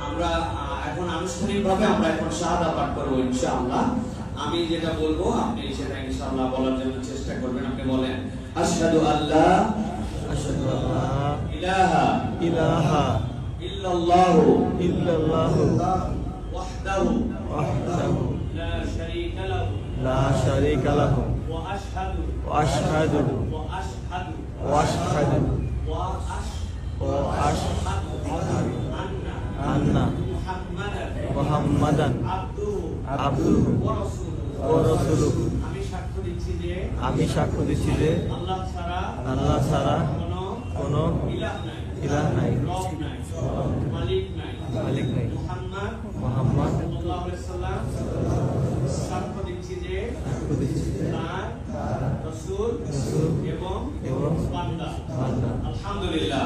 আমরা এখন আনুষ্ঠানিকভাবে আমরা এখন শাহাদা পাঠ করব ইনশাআল্লাহ। আমি যেটা বলবো আপনি সেটা ইনশাআল্লাহ বলার জন্য চেষ্টা করবেন। আপনি বলেন আশহাদু আল্লা ইলাহা ইল্লাল্লাহু ওয়াহদাহু লা শারীকা লাহু ওয়া আশহাদু আন্না মুহাম্মাদান আবদুহু ওয়া রাসূলুহু। আমি সাক্ষ্য দিচ্ছি যে আল্লাহ ছাড়া কোনো ইলাহ নাই, মালিক নাই। মুহাম্মদ সাল্লাল্লাহু আলাইহি সাল্লাম সাক্ষ্য দিচ্ছি যে তার রাসূল এবং বান্দা। আলহামদুলিল্লাহ।